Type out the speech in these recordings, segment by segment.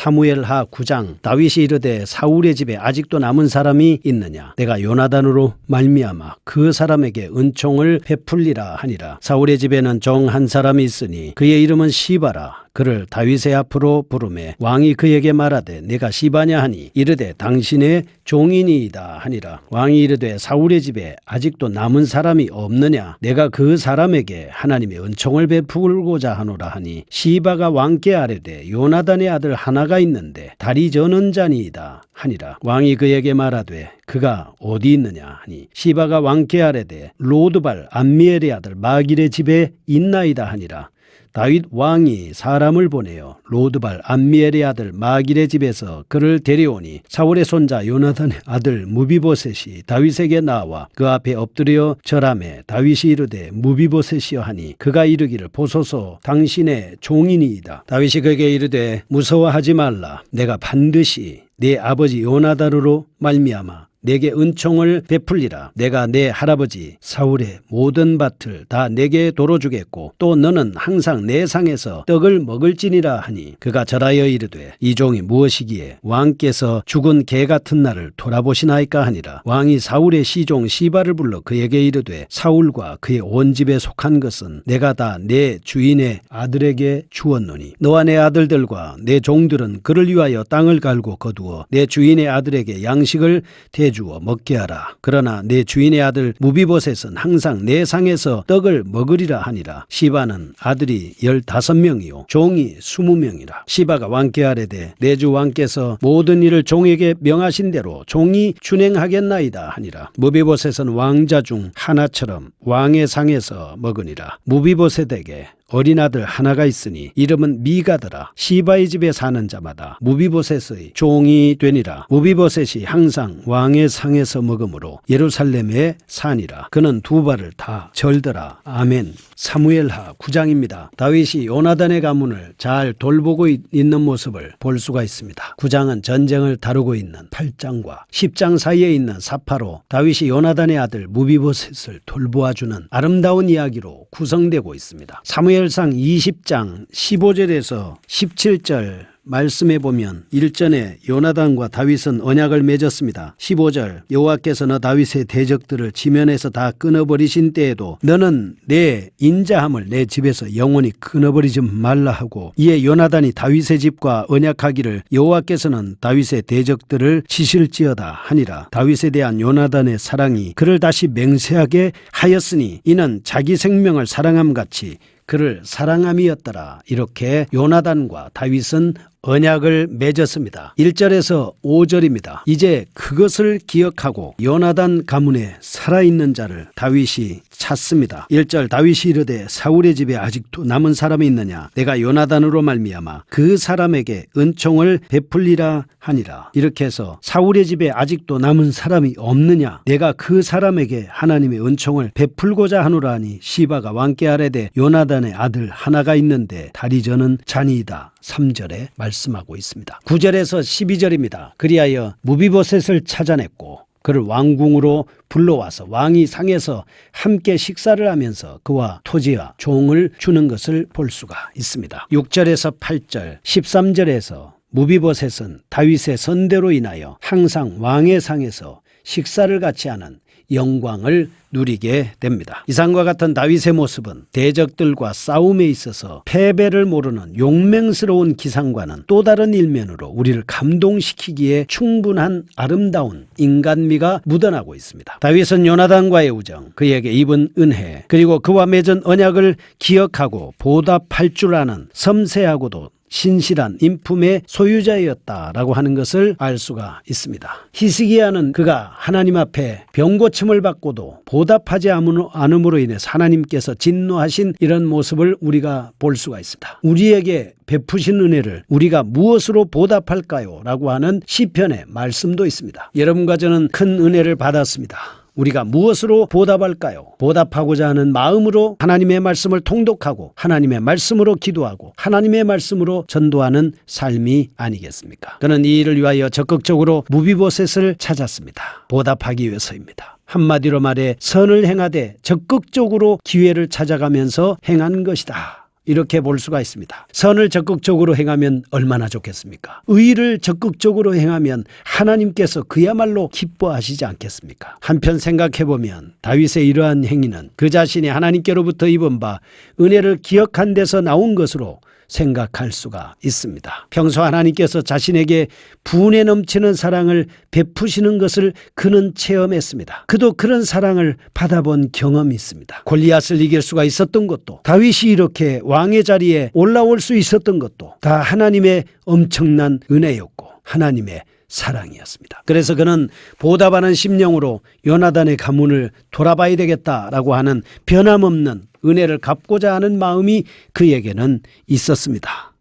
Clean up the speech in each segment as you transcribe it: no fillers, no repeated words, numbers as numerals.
사무엘하 9장. 다윗이 이르되 사울의 집에 아직도 남은 사람이 있느냐? 내가 요나단으로 말미암아 그 사람에게 은총을 베풀리라 하니라. 사울의 집에는 종 한 사람이 있으니 그의 이름은 시바라. 그를 다윗의 앞으로 부르매 왕이 그에게 말하되 내가 시바냐 하니 이르되 당신의 종이니이다 하니라. 왕이 이르되 사울의 집에 아직도 남은 사람이 없느냐? 내가 그 사람에게 하나님의 은총을 베풀고자 하노라 하니 시바가 왕께 아뢰되 요나단의 아들 하나가 있는데 다리 저는 자니이다 하니라. 왕이 그에게 말하되 그가 어디 있느냐 하니 시바가 왕께 아뢰되 로드발 암미엘의 아들 마길의 집에 있나이다 하니라. 다윗 왕이 사람을 보내어 로드발 암미엘의 아들 마길의 집에서 그를 데려오니 사울의 손자 요나단의 아들 무비보셋이 다윗에게 나와 그 앞에 엎드려 절하매 다윗이 이르되 무비보셋이여 하니 그가 이르기를 보소서 당신의 종이니이다. 다윗이 그에게 이르되 무서워하지 말라. 내가 반드시 네 아버지 요나단으로 말미암아 내게 은총을 베풀리라. 내가 내 할아버지 사울의 모든 밭을 다 내게 도로 주겠고 또 너는 항상 내 상에서 떡을 먹을지니라 하니 그가 절하여 이르되 이 종이 무엇이기에 왕께서 죽은 개 같은 나를 돌아보시나이까 하니라. 왕이 사울의 시종 시바를 불러 그에게 이르되 사울과 그의 온 집에 속한 것은 내가 다 내 주인의 아들에게 주었노니 너와 내 아들들과 내 종들은 그를 위하여 땅을 갈고 거두어 내 주인의 아들에게 양식을 주어 먹게 하라. 그러나 내 주인의 아들 무비보셋은 항상 내 상에서 떡을 먹으리라 하니라. 시바는 아들이 15명이요 종이 20명이라. 시바가 왕께 아뢰되 내 주 왕께서 모든 일을 종에게 명하신 대로 종이 준행하겠나이다 하니라. 무비보셋은 왕자 중 하나처럼 왕의 상에서 먹으니라. 무비보셋에게 어린 아들 하나가 있으니 이름은 미가더라. 시바의 집에 사는 자마다 무비보셋의 종이 되니라. 무비보셋이 항상 왕의 상에서 먹으므로 예루살렘에 사니라. 그는 두 발을 다 절더라. 아멘. 사무엘하 9장입니다. 다윗이 요나단의 가문을 잘 돌보고 있는 모습을 볼 수가 있습니다. 9장은 전쟁을 다루고 있는 8장과 10장 사이에 있는 사파로 다윗이 요나단의 아들 무비보셋을 돌보아주는 아름다운 이야기로 구성되고 있습니다. 사무엘상 20장 15절에서 17절 말씀해 보면 일전에 요나단과 다윗은 언약을 맺었습니다. 15절 여호와께서 너 다윗의 대적들을 지면에서 다 끊어버리신 때에도 너는 내 인자함을 내 집에서 영원히 끊어버리지 말라 하고 이에 요나단이 다윗의 집과 언약하기를 여호와께서는 다윗의 대적들을 치실지어다 하니라. 다윗에 대한 요나단의 사랑이 그를 다시 맹세하게 하였으니 이는 자기 생명을 사랑함같이 그를 사랑함이었더라. 이렇게 요나단과 다윗은 언약을 맺었습니다. 1절에서 5절입니다. 이제 그것을 기억하고 요나단 가문에 살아있는 자를 다윗이 찾습니다. 1절 다윗이 이르되 사울의 집에 아직도 남은 사람이 있느냐? 내가 요나단으로 말미암아 그 사람에게 은총을 베풀리라 하니라. 이렇게 해서 사울의 집에 아직도 남은 사람이 없느냐? 내가 그 사람에게 하나님의 은총을 베풀고자 하노라 하니 시바가 왕께 아뢰되 요나단의 아들 하나가 있는데 다리 저는 자니이다. 3절에 말씀하고 있습니다. 9절에서 12절입니다. 그리하여 무비보셋을 찾아냈고 그를 왕궁으로 불러와서 왕이 상에서 함께 식사를 하면서 그와 토지와 종을 주는 것을 볼 수가 있습니다. 6절에서 8절 13절에서 무비보셋은 다윗의 선대로 인하여 항상 왕의 상에서 식사를 같이 하는 영광을 누리게 됩니다. 이상과 같은 다윗의 모습은 대적들과 싸움에 있어서 패배를 모르는 용맹스러운 기상과는 또 다른 일면으로 우리를 감동시키기에 충분한 아름다운 인간미가 묻어나고 있습니다. 다윗은 요나단과의 우정, 그에게 입은 은혜, 그리고 그와 맺은 언약을 기억하고 보답할 줄 아는 섬세하고도 신실한 인품의 소유자였다라고 하는 것을 알 수가 있습니다. 히스기야는 그가 하나님 앞에 병고침을 받고도 보답하지 않음으로 인해서 하나님께서 진노하신 이런 모습을 우리가 볼 수가 있습니다. 우리에게 베푸신 은혜를 우리가 무엇으로 보답할까요? 라고 하는 시편의 말씀도 있습니다. 여러분과 저는 큰 은혜를 받았습니다. 우리가 무엇으로 보답할까요? 보답하고자 하는 마음으로 하나님의 말씀을 통독하고 하나님의 말씀으로 기도하고 하나님의 말씀으로 전도하는 삶이 아니겠습니까? 그는 이 일을 위하여 적극적으로 무비보셋을 찾았습니다. 보답하기 위해서입니다. 한마디로 말해 선을 행하되 적극적으로 기회를 찾아가면서 행한 것이다. 이렇게 볼 수가 있습니다. 선을 적극적으로 행하면 얼마나 좋겠습니까? 의를 적극적으로 행하면 하나님께서 그야말로 기뻐하시지 않겠습니까? 한편 생각해보면 다윗의 이러한 행위는 그 자신이 하나님께로부터 입은 바 은혜를 기억한 데서 나온 것으로 생각할 수가 있습니다. 평소 하나님께서 자신에게 분에 넘치는 사랑을 베푸시는 것을 그는 체험했습니다. 그도 그런 사랑을 받아본 경험이 있습니다. 골리앗을 이길 수가 있었던 것도, 다윗이 이렇게 왕의 자리에 올라올 수 있었던 것도 다 하나님의 엄청난 은혜였고 하나님의 사랑이었습니다. 그래서 그는 보답하는 심령으로 요나단의 가문을 돌아봐야 되겠다라고 하는 변함없는 은혜를 갚고자 하는 마음이 그에게는 있었습니다.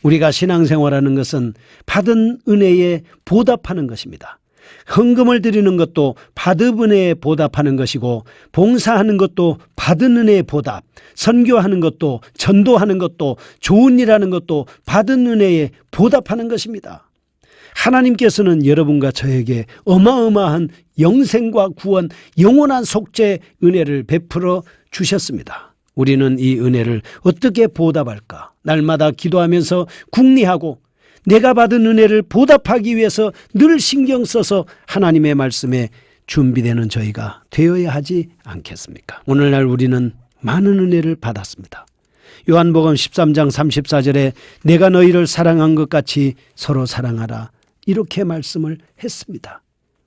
우리가 신앙생활하는 것은 받은 은혜에 보답하는 것입니다. 헌금을 드리는 것도 받은 은혜에 보답하는 것이고, 봉사하는 것도 받은 은혜에 보답, 선교하는 것도, 전도하는 것도, 좋은 일하는 것도 받은 은혜에 보답하는 것입니다. 하나님께서는 여러분과 저에게 어마어마한 영생과 구원, 영원한 속죄 은혜를 베풀어 주셨습니다. 우리는 이 은혜를 어떻게 보답할까? 날마다 기도하면서 궁리하고 내가 받은 은혜를 보답하기 위해서 늘 신경 써서 하나님의 말씀에 준비되는 저희가 되어야 하지 않겠습니까? 오늘날 우리는 많은 은혜를 받았습니다. 요한복음 13장 34절에 내가 너희를 사랑한 것 같이 서로 사랑하라, 이렇게 말씀을 했습니다.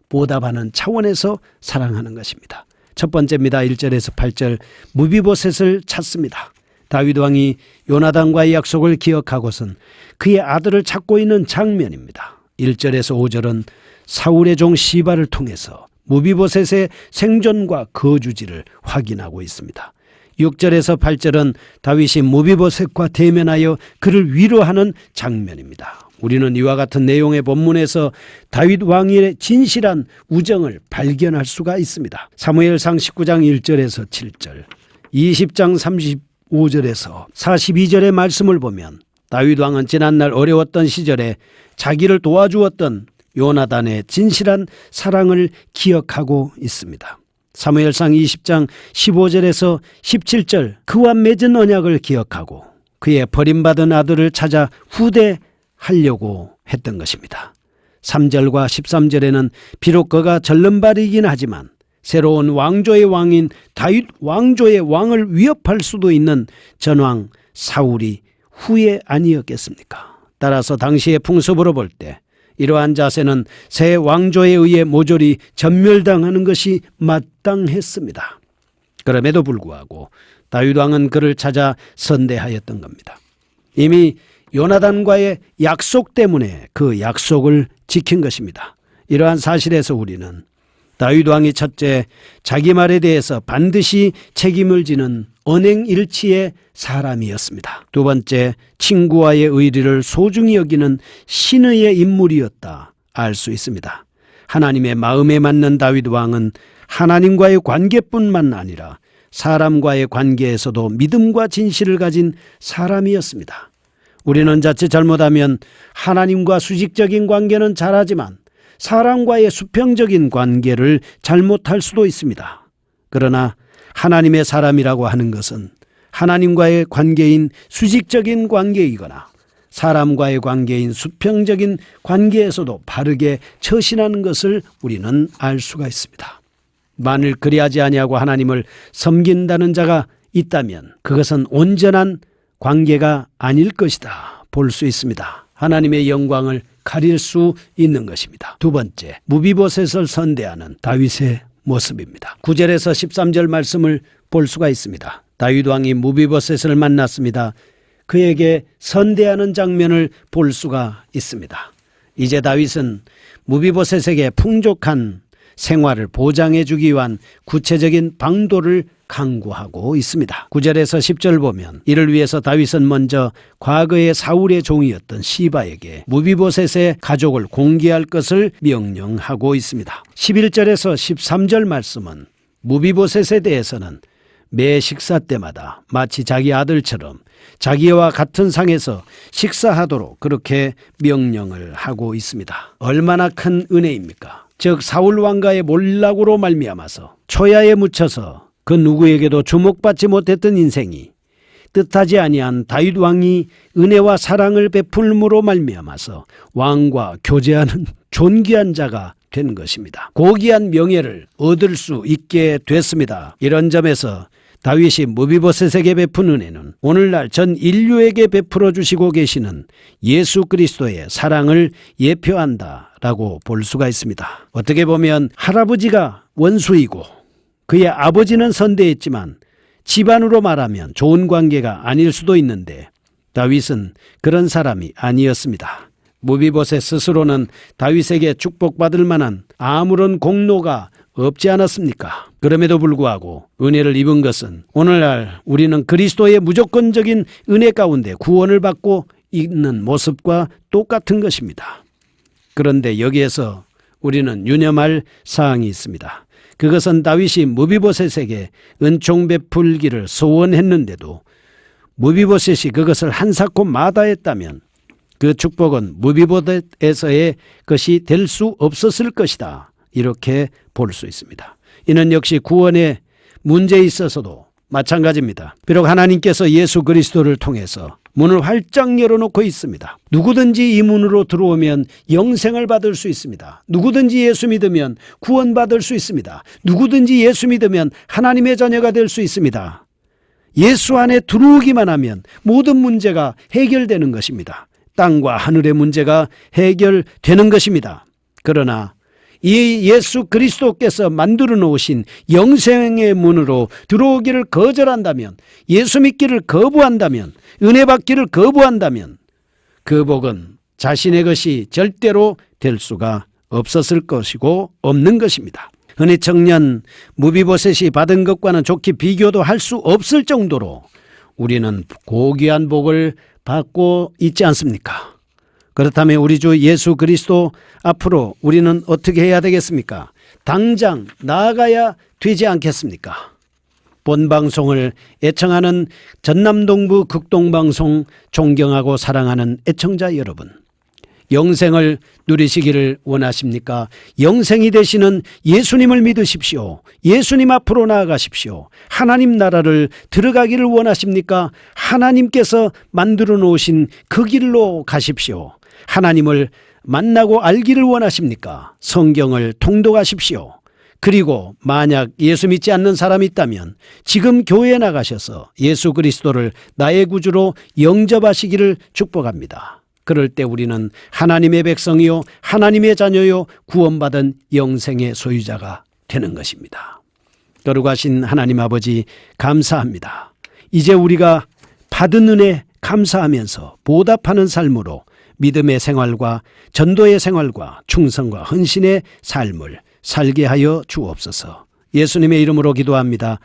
보답하는 차원에서 사랑하는 것입니다. 첫 번째입니다. 1절에서 8절, 무비보셋을 찾습니다. 다윗 왕이 요나단과의 약속을 기억하고선 그의 아들을 찾고 있는 장면입니다. 1절에서 5절은 사울의 종 시바를 통해서 무비보셋의 생존과 거주지를 확인하고 있습니다. 6절에서 8절은 다윗이 무비보셋과 대면하여 그를 위로하는 장면입니다. 우리는 이와 같은 내용의 본문에서 다윗 왕의 진실한 우정을 발견할 수가 있습니다. 사무엘상 19장 1절에서 7절, 20장 35절에서 42절의 말씀을 보면 다윗 왕은 지난날 어려웠던 시절에 자기를 도와주었던 요나단의 진실한 사랑을 기억하고 있습니다. 사무엘상 20장 15절에서 17절, 그와 맺은 언약을 기억하고 그의 버림받은 아들을 찾아 후대하려고 했던 것입니다. 3절과 13절에는 비록 그가 절름발이긴 하지만 새로운 왕조의 왕인 다윗 왕조의 왕을 위협할 수도 있는 전왕 사울이 후에 아니었겠습니까? 따라서 당시의 풍습으로 볼 때 이러한 자세는 새 왕조에 의해 모조리 전멸당하는 것이 마땅했습니다. 그럼에도 불구하고 다윗 왕은 그를 찾아 선대하였던 겁니다. 이미 요나단과의 약속 때문에 그 약속을 지킨 것입니다. 이러한 사실에서 우리는 다윗 왕이 첫째, 자기 말에 대해서 반드시 책임을 지는 언행일치의 사람이었습니다. 두 번째, 친구와의 의리를 소중히 여기는 신의의 인물이었다 알 수 있습니다. 하나님의 마음에 맞는 다윗 왕은 하나님과의 관계뿐만 아니라 사람과의 관계에서도 믿음과 진실을 가진 사람이었습니다. 우리는 자칫 잘못하면 하나님과 수직적인 관계는 잘하지만 사람과의 수평적인 관계를 잘못할 수도 있습니다. 그러나 하나님의 사람이라고 하는 것은 하나님과의 관계인 수직적인 관계이거나 사람과의 관계인 수평적인 관계에서도 바르게 처신하는 것을 우리는 알 수가 있습니다. 만일 그리하지 아니하고 하나님을 섬긴다는 자가 있다면 그것은 온전한 관계가 아닐 것이다 볼 수 있습니다. 하나님의 영광을 가릴 수 있는 것입니다. 두 번째, 무비보셋을 선대하는 다윗의 모습입니다. 9절에서 13절 말씀을 볼 수가 있습니다. 다윗 왕이 무비보셋을 만났습니다. 그에게 선대하는 장면을 볼 수가 있습니다. 이제 다윗은 무비보셋에게 풍족한 생활을 보장해 주기 위한 구체적인 방도를 강구하고 있습니다. 9절에서 10절 보면 이를 위해서 다윗은 먼저 과거의 사울의 종이었던 시바에게 무비보셋의 가족을 공개할 것을 명령하고 있습니다. 11절에서 13절 말씀은 무비보셋에 대해서는 매 식사 때마다 마치 자기 아들처럼 자기와 같은 상에서 식사하도록 그렇게 명령을 하고 있습니다. 얼마나 큰 은혜입니까? 즉 사울 왕가의 몰락으로 말미암아서 초야에 묻혀서 그 누구에게도 주목받지 못했던 인생이 뜻하지 아니한 다윗 왕이 은혜와 사랑을 베풀므로 말미암아서 왕과 교제하는 존귀한 자가 된 것입니다. 고귀한 명예를 얻을 수 있게 됐습니다. 이런 점에서 다윗이 무비보셋에게 베푼 은혜는 오늘날 전 인류에게 베풀어 주시고 계시는 예수 그리스도의 사랑을 예표한다라고 볼 수가 있습니다. 어떻게 보면 할아버지가 원수이고 그의 아버지는 선대했지만 집안으로 말하면 좋은 관계가 아닐 수도 있는데 다윗은 그런 사람이 아니었습니다. 무비보셋 스스로는 다윗에게 축복받을 만한 아무런 공로가 없지 않았습니까? 그럼에도 불구하고 은혜를 입은 것은 오늘날 우리는 그리스도의 무조건적인 은혜 가운데 구원을 받고 있는 모습과 똑같은 것입니다. 그런데 여기에서 우리는 유념할 사항이 있습니다. 그것은 다윗이 무비보셋에게 은총 베풀기를 소원했는데도 무비보셋이 그것을 한사코 마다했다면 그 축복은 무비보셋에서의 것이 될 수 없었을 것이다. 이렇게 볼 수 있습니다. 이는 역시 구원의 문제에 있어서도 마찬가지입니다. 비록 하나님께서 예수 그리스도를 통해서 문을 활짝 열어놓고 있습니다. 누구든지 이 문으로 들어오면 영생을 받을 수 있습니다. 누구든지 예수 믿으면 구원받을 수 있습니다. 누구든지 예수 믿으면 하나님의 자녀가 될 수 있습니다. 예수 안에 들어오기만 하면 모든 문제가 해결되는 것입니다. 땅과 하늘의 문제가 해결되는 것입니다. 그러나 이 예수 그리스도께서 만들어 놓으신 영생의 문으로 들어오기를 거절한다면, 예수 믿기를 거부한다면, 은혜 받기를 거부한다면 그 복은 자신의 것이 절대로 될 수가 없었을 것이고 없는 것입니다. 은혜 청년 무비보셋이 받은 것과는 좋게 비교도 할 수 없을 정도로 우리는 고귀한 복을 받고 있지 않습니까? 그렇다면 우리 주 예수 그리스도 앞으로 우리는 어떻게 해야 되겠습니까? 당장 나아가야 되지 않겠습니까? 본 방송을 애청하는 전남동부 극동방송 존경하고 사랑하는 애청자 여러분, 영생을 누리시기를 원하십니까? 영생이 되시는 예수님을 믿으십시오. 예수님 앞으로 나아가십시오. 하나님 나라를 들어가기를 원하십니까? 하나님께서 만들어 놓으신 그 길로 가십시오. 하나님을 만나고 알기를 원하십니까? 성경을 통독하십시오. 그리고 만약 예수 믿지 않는 사람이 있다면 지금 교회에 나가셔서 예수 그리스도를 나의 구주로 영접하시기를 축복합니다. 그럴 때 우리는 하나님의 백성이요 하나님의 자녀요 구원받은 영생의 소유자가 되는 것입니다. 거룩하신 하나님 아버지 감사합니다. 이제 우리가 받은 은혜 감사하면서 보답하는 삶으로 믿음의 생활과 전도의 생활과 충성과 헌신의 삶을 살게 하여 주옵소서. 예수님의 이름으로 기도합니다.